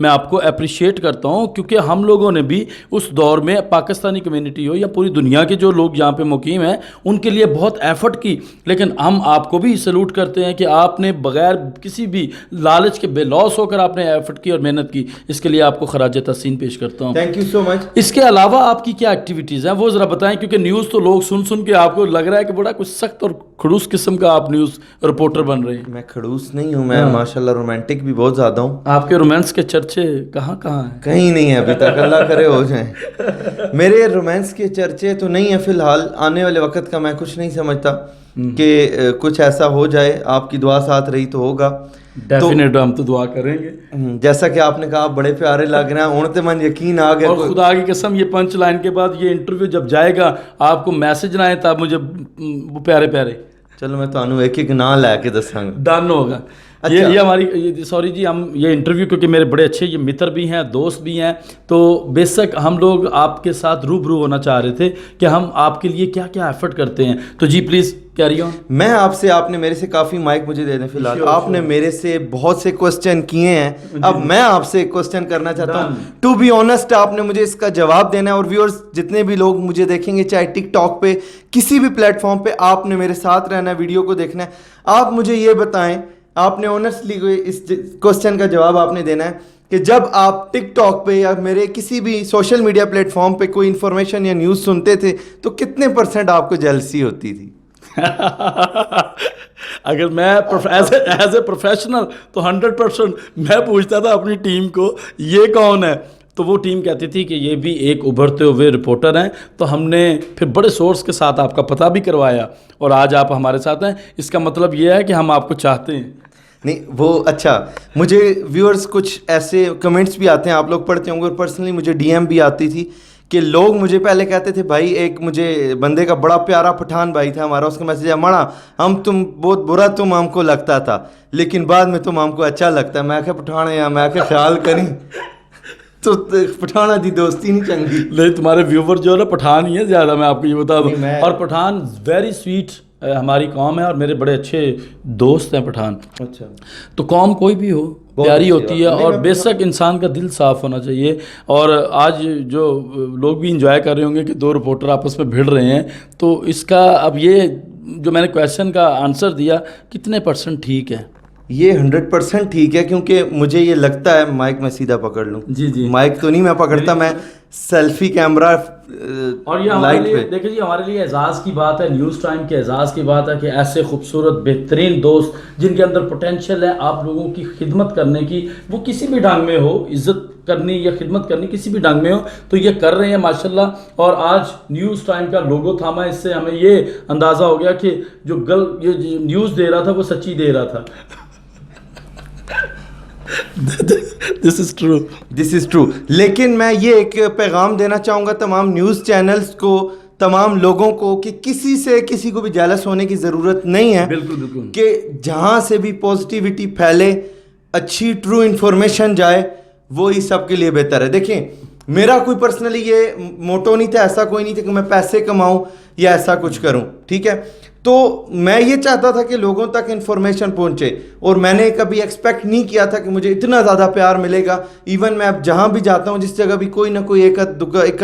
میں آپ کو اپریشیٹ کرتا ہوں، کیونکہ ہم لوگوں نے بھی اس دور میں پاکستانی کمیونٹی ہو یا پوری دنیا کے جو لوگ یہاں پہ مقیم ہیں ان کے لیے بہت ایفرٹ کی، لیکن ہم آپ کو بھی سلوٹ کرتے ہیں کہ آپ نے بغیر کسی بھی لالچ کے بے لوس ہو کر آپ نے ایفرٹ کی اور محنت کی، اس کے لیے آپ کو خراج تحسین پیش کرتا ہوں. تھینک یو سو مچ. اس کے علاوہ آپ کی کیا ایکٹیویٹیز ہیں وہ ذرا بتائیں، کیونکہ نیوز تو لوگ سن کے آپ کو لگ رہا ہے کہ بڑا کچھ سخت اور خڑوس قسم کا آپ نیوز رپورٹر بن رہے ہیں. میں خڑوس نہیں ہوں، میں ماشاءاللہ رومانٹک بھی بہت زیادہ ہوں. آپ کے رومانس کے چرچے کہاں ہیں؟ کہیں نہیں ہے ابھی تک، اللہ کرے ہو جائیں. میرے رومانس کے چرچے تو نہیں ہیں فی الحال، آنے والے وقت کا میں کچھ نہیں سمجھتا کہ کچھ ایسا ہو جائے. آپ کی دعا ساتھ رہی تو ہوگا. ڈیفینیٹ ہم تو دعا کریں گے. جیسا کہ آپ نے کہا بڑے پیارے لگ رہے ہیں، اونتے من یقین آ گیا. اور خدا کی قسم یہ پنچ لائن کے بعد یہ انٹرویو جب جائے گا آپ کو میسج نہ آئے تب مجھے پیارے پیارے. چلو میں تمہیں ایک ایک نام لے کے دساں گا. ڈن ہوگا. یہ ہماری سوری جی، ہم یہ انٹرویو کیونکہ میرے بڑے اچھے یہ متر بھی ہیں، دوست بھی ہیں، تو بے شک ہم لوگ آپ کے ساتھ روبرو ہونا چاہ رہے تھے کہ ہم آپ کے لیے کیا کیا ایفرٹ کرتے ہیں. تو جی پلیز کیری آن. میں آپ نے میرے سے کافی مائک مجھے دے دیں فی الحال. آپ نے میرے سے بہت سے کوسچن کیے ہیں، اب میں آپ سے ایک کوسچن کرنا چاہتا ہوں. ٹو بی آنیسٹ آپ نے مجھے اس کا جواب دینا ہے، اور ویورز جتنے بھی لوگ مجھے دیکھیں گے چاہے ٹک ٹاک پہ کسی بھی پلیٹ فارم پہ، آپ نے میرے ساتھ رہنا ہے، ویڈیو کو دیکھنا ہے. آپ مجھے یہ بتائیں، آپ نے آنیسٹلی اس کوسچن کا جواب آپ نے دینا ہے کہ جب آپ ٹک ٹاک پہ یا میرے کسی بھی سوشل میڈیا پلیٹ فارم پہ کوئی انفارمیشن یا نیوز سنتے تھے تو کتنے % آپ کو جیلسی ہوتی تھی؟ اگر میں ایز اے پروفیشنل تو 100% میں پوچھتا تھا اپنی ٹیم کو یہ کون ہے، تو وہ ٹیم کہتی تھی کہ یہ بھی ایک ابھرتے ہوئے رپورٹر ہیں. تو ہم نے پھر بڑے سورس کے ساتھ آپ کا پتہ بھی کروایا اور آج آپ ہمارے ساتھ ہیں. اس کا مطلب یہ ہے کہ ہم آپ کو چاہتے ہیں. نہیں وہ اچھا، مجھے ویورز کچھ ایسے کمنٹس بھی آتے ہیں، آپ لوگ پڑھتے ہوں گے، اور پرسنلی مجھے ڈی ایم بھی آتی تھی کہ لوگ مجھے پہلے کہتے تھے بھائی، ایک مجھے بندے کا بڑا پیارا پٹھان بھائی تھا ہمارا، اس کا میسیج ہے مڑا تم بہت برا تم ہم کو لگتا تھا لیکن بعد میں تم ہم کو اچھا لگتا ہے. میں کہ پٹھان ہے، میں کہ خیال کریں تو پٹھانا دی دوستی نہیں چنگی. نہیں تمہارے ویور جو ہے نا پٹھان ہی ہے زیادہ، میں آپ کو یہ بتا دوں. اور پٹھان ویری سویٹ ہماری قوم ہے اور میرے بڑے اچھے دوست ہیں پٹھان. اچھا، تو قوم کوئی بھی ہو پیاری ہوتی ہے اور بے شک انسان کا دل صاف ہونا چاہیے. اور آج جو لوگ بھی انجوائے کر رہے ہوں گے کہ دو رپورٹر آپس میں بھیڑ رہے ہیں، تو اس کا اب یہ جو میں نے کویشچن کا آنسر دیا کتنے % ٹھیک ہے؟ یہ 100% ٹھیک ہے، کیونکہ مجھے یہ لگتا ہے مائک میں سیدھا پکڑ لوں. جی مائک تو نہیں میں پکڑتا، میں سیلفی کیمرہ. اور یہ ہمارے لیے دیکھیں جی، ہمارے لیے اعزاز کی بات ہے، نیوز ٹائم کے اعزاز کی بات ہے کہ ایسے خوبصورت بہترین دوست جن کے اندر پوٹینشیل ہے آپ لوگوں کی خدمت کرنے کی، وہ کسی بھی ڈھنگ میں ہو، عزت کرنی یا خدمت کرنی کسی بھی ڈھنگ میں ہو، تو یہ کر رہے ہیں ماشاءاللہ. اور آج نیوز ٹائم کا لوگو تھاما، اس سے ہمیں یہ اندازہ ہو گیا کہ جو یہ نیوز دے رہا تھا وہ سچی دے رہا تھا. This is true. لیکن میں یہ ایک پیغام دینا چاہوں گا تمام نیوز چینلز کو، تمام لوگوں کو، کہ کسی کو بھی جیلس ہونے کی ضرورت نہیں ہے. بالکل. کہ جہاں سے بھی پازیٹیوٹی پھیلے، اچھی ٹرو انفارمیشن جائے، وہی سب کے لیے بہتر ہے. دیکھیں میرا کوئی پرسنلی یہ موٹو نہیں تھا، ایسا کوئی نہیں تھا کہ میں پیسے کماؤں یا ایسا کچھ کروں، ٹھیک ہے. تو میں یہ چاہتا تھا کہ لوگوں تک انفارمیشن پہنچے، اور میں نے کبھی ایکسپیکٹ نہیں کیا تھا کہ مجھے اتنا زیادہ پیار ملے گا. ایون میں اب جہاں بھی جاتا ہوں، جس جگہ بھی کوئی نہ کوئی ایک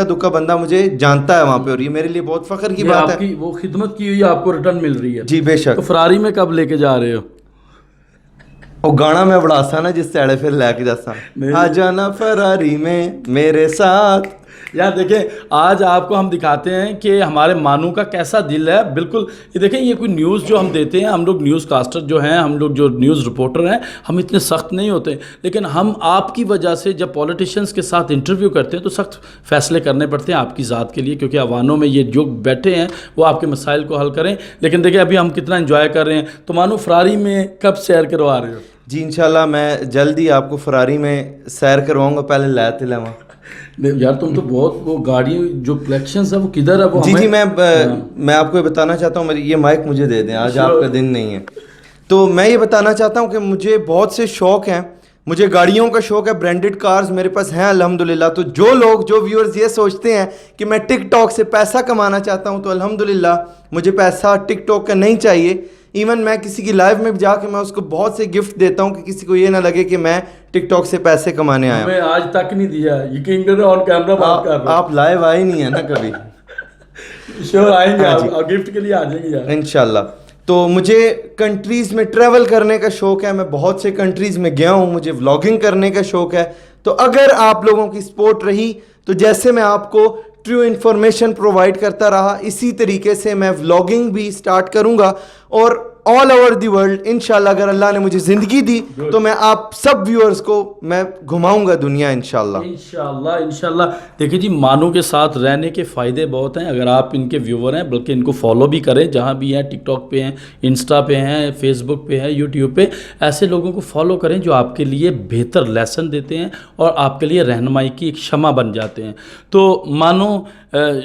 دکا بندہ مجھے جانتا ہے وہاں پہ، اور یہ میرے لیے بہت فخر کی بات ہے. وہ خدمت کی ہوئی آپ کو ریٹرن مل رہی ہے. جی بے شک. تو فراری میں کب لے کے جا رہے ہو؟ وہ گانا میں بڑا سا نا جس سیڑے پھر لے کے جاتا آ جانا فراری میں میرے ساتھ. یار دیکھیں آج آپ کو ہم دکھاتے ہیں کہ ہمارے مانو کا کیسا دل ہے. بالکل یہ دیکھیں، یہ کوئی نیوز جو ہم دیتے ہیں، ہم لوگ نیوز کاسٹر جو ہیں، ہم لوگ جو نیوز رپورٹر ہیں، ہم اتنے سخت نہیں ہوتے، لیکن ہم آپ کی وجہ سے جب پولیٹیشینز کے ساتھ انٹرویو کرتے ہیں تو سخت فیصلے کرنے پڑتے ہیں آپ کی ذات کے لیے، کیونکہ عوانوں میں یہ جو بیٹھے ہیں وہ آپ کے مسائل کو حل کریں. لیکن دیکھیں ابھی ہم کتنا انجوائے کر رہے ہیں. تو مانو فراری میں کب سیر کروا رہے ہو؟ جی انشاءاللہ میں جلدی آپ کو فراری میں سیر کرواؤں گا. پہلے لیتے لے وہاں. یار تم تو بہت، وہ گاڑی جو کلیکشنز ہے وہ کدھر ہے؟ وہ جی میں آپ کو یہ بتانا چاہتا ہوں، یہ مائک مجھے دے دیں، آج آپ کا دن نہیں ہے. تو میں یہ بتانا چاہتا ہوں کہ مجھے بہت سے شوق ہیں. مجھے گاڑیوں کا شوق ہے، برانڈڈ کارز میرے پاس ہیں الحمدللہ. تو جو ویورز یہ سوچتے ہیں کہ میں ٹک ٹاک سے پیسہ کمانا چاہتا ہوں، تو الحمدللہ مجھے پیسہ ٹک ٹاک کا نہیں چاہیے. ایون میں کسی کی لائیو میں بھی جا کے میں اس کو بہت سے گفٹ دیتا ہوں کہ کسی کو یہ نہ لگے کہ میں ٹک ٹاک سے پیسے کمانے آیا ہوں. میں آج تک نہیں دیا, یقین کرو آن کیمرہ بات کر رہا ہوں. آپ لائیو آئے نہیں ہیں نا کبھی. شور آئیں گے, اور گفٹ کے لیے آ جائیں گے یار انشاءاللہ. تو مجھے کنٹریز میں ٹریول کرنے کا شوق ہے, میں بہت سے کنٹریز میں گیا ہوں, مجھے ولاگنگ کرنے کا شوق ہے. تو اگر آپ لوگوں کی سپورٹ رہی تو جیسے میں آپ کو ٹرو انفارمیشن پرووائڈ کرتا رہا, اسی طریقے سے میں ولاگنگ بھی سٹارٹ کروں گا, اور آل اوور دی ورلڈ انشاءاللہ اگر اللہ نے مجھے زندگی دی تو میں آپ سب ویورز کو میں گھماؤں گا دنیا انشاءاللہ. انشاءاللہ. دیکھیں جی, مانو کے ساتھ رہنے کے فائدے بہت ہیں. اگر آپ ان کے ویور ہیں, بلکہ ان کو فالو بھی کریں جہاں بھی ہیں, ٹک ٹاک پہ ہیں, انسٹا پہ ہیں, فیس بک پہ ہیں, یوٹیوب پہ. ایسے لوگوں کو فالو کریں جو آپ کے لیے بہتر لیسن دیتے ہیں اور آپ کے لیے رہنمائی کی ایک شمع بن جاتے ہیں. تو مانو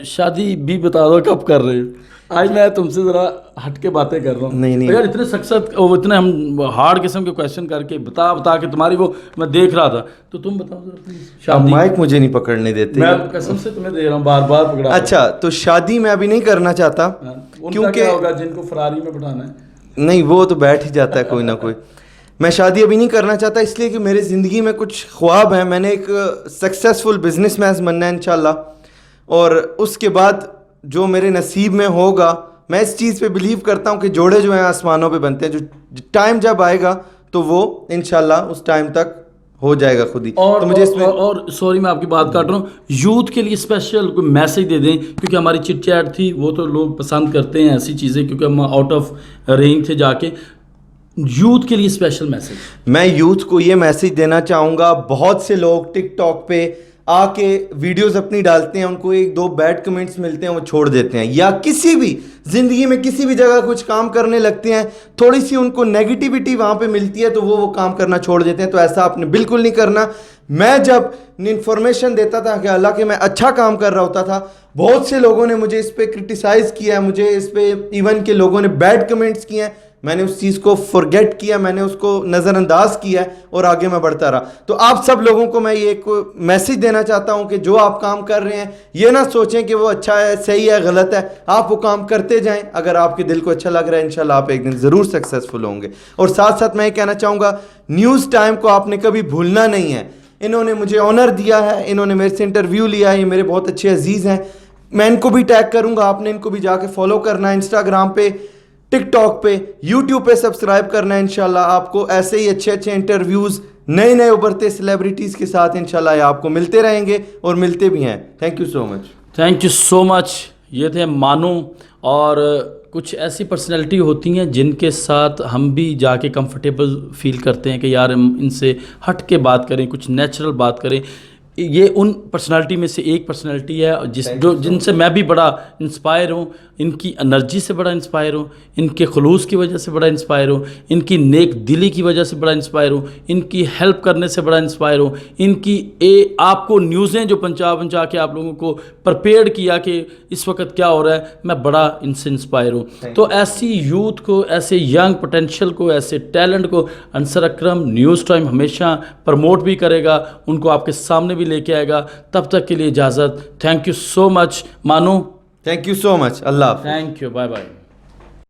شادی بھی بتا دو کب کر رہے ہو؟ آج میں تم سے ذرا ہٹ کے باتیں کر رہا ہوں. نہیں یار اتنے سخت, اتنے ہم ہارڈ قسم کے کویشچن کر کے بتا کے تمہاری وہ میں دیکھ رہا تھا, تو تم بتاؤ ذرا پلیز. آپ مائک مجھے نہیں پکڑنے دیتے, میں قسم سے تمہیں دے رہا ہوں, بار بار پکڑا. اچھا, تو شادی میں ابھی نہیں کرنا چاہتا کیونکہ ہوگا جن کو فراری میں بٹھانا ہے. نہیں, وہ تو بیٹھ ہی جاتا ہے کوئی نہ کوئی. میں شادی ابھی نہیں کرنا چاہتا اس لیے کہ میرے زندگی میں کچھ خواب ہیں. میں نے ایک سکسیزفل بزنس مین بننا ہے انشاءاللہ, اور اس کے بعد جو میرے نصیب میں ہوگا, میں اس چیز پہ بلیو کرتا ہوں کہ جوڑے جو ہیں آسمانوں پہ بنتے ہیں. جو ٹائم جب آئے گا تو وہ انشاءاللہ اس ٹائم تک ہو جائے گا خود ہی. اور تو مجھے اس میں اور سوری میں آپ کی بات کاٹ رہا ہوں, یوتھ کے لیے اسپیشل کوئی میسج دے دیں, کیونکہ ہماری چٹ چیٹ تھی وہ تو لوگ پسند کرتے ہیں ایسی چیزیں, کیونکہ ہم آؤٹ آف رینج تھے جا کے. یوتھ کے لیے اسپیشل میسج. میں یوتھ کو یہ میسج دینا چاہوں گا, بہت سے لوگ ٹک ٹاک پہ آ کے ویڈیوز اپنی ڈالتے ہیں, ان کو ایک دو بیڈ کمنٹس ملتے ہیں وہ چھوڑ دیتے ہیں, یا کسی بھی زندگی میں کسی بھی جگہ کچھ کام کرنے لگتے ہیں, تھوڑی سی ان کو نیگیٹیوٹی وہاں پہ ملتی ہے تو وہ کام کرنا چھوڑ دیتے ہیں. تو ایسا آپ نے بالکل نہیں کرنا. میں جب انفارمیشن دیتا تھا کہ حالانکہ میں اچھا کام کر رہا ہوتا تھا, بہت سے لوگوں نے مجھے اس پہ کرٹیسائز کیا ہے, مجھے اس پہ ایون کہ لوگوں نے بیڈ کمنٹس کیے ہیں, میں نے اس چیز کو فرگیٹ کیا, میں نے اس کو نظر انداز کیا ہے اور آگے میں بڑھتا رہا. تو آپ سب لوگوں کو میں یہ ایک میسج دینا چاہتا ہوں کہ جو آپ کام کر رہے ہیں یہ نہ سوچیں کہ وہ اچھا ہے, صحیح ہے, غلط ہے, آپ وہ کام کرتے جائیں. اگر آپ کے دل کو اچھا لگ رہا ہے انشاءاللہ آپ ایک دن ضرور سکسیزفل ہوں گے. اور ساتھ ساتھ میں یہ کہنا چاہوں گا, نیوز ٹائم کو آپ نے کبھی بھولنا نہیں ہے. انہوں نے مجھے آنر دیا ہے, انہوں نے میرے سے انٹرویو لیا ہے, یہ میرے بہت اچھے عزیز ہیں. میں ان کو بھی ٹیگ کروں گا, آپ نے ان کو بھی جا کے فالو کرنا ہے, انسٹاگرام پہ, ٹک ٹاک پہ, یوٹیوب پہ سبسکرائب کرنا ہے. انشاءاللہ آپ کو ایسے ہی اچھے اچھے انٹرویوز نئے نئے ابھرتے سیلیبریٹیز کے ساتھ انشاءاللہ یہ آپ کو ملتے رہیں گے, اور ملتے بھی ہیں. Thank you so much. Thank you so much. یہ تھے مانو. اور کچھ ایسی پرسنالٹی ہوتی ہیں جن کے ساتھ ہم بھی جا کے کمفرٹیبل فیل کرتے ہیں کہ یار ہم ان سے ہٹ کے بات کریں, کچھ نیچرل بات کریں. یہ ان پرسنالٹی میں سے ایک پرسنالٹی ہے جن سے میں بھی بڑا انسپائر ہوں. ان کی انرجی سے بڑا انسپائر ہوں, ان کے خلوص کی وجہ سے بڑا انسپائر ہوں, ان کی نیک دلی کی وجہ سے بڑا انسپائر ہوں, ان کی ہیلپ کرنے سے بڑا انسپائر ہوں, ان کی آپ کو نیوزیں جو پہنچا کے آپ لوگوں کو پرپیئرڈ کیا کہ اس وقت کیا ہو رہا ہے, میں بڑا ان سے انسپائر ہوں. تو ایسی یوتھ کو, ایسے ینگ پوٹینشیل کو, ایسے ٹیلنٹ کو انصر اکرم نیوز ٹائم ہمیشہ پروموٹ بھی کرے گا, ان کو آپ کے سامنے بھی لے کے آئے گا. تب تک کے لیے اجازت. تھینک یو سو مچ مانو. Thank you so much. Allah حافظ. Thank you. Bye bye.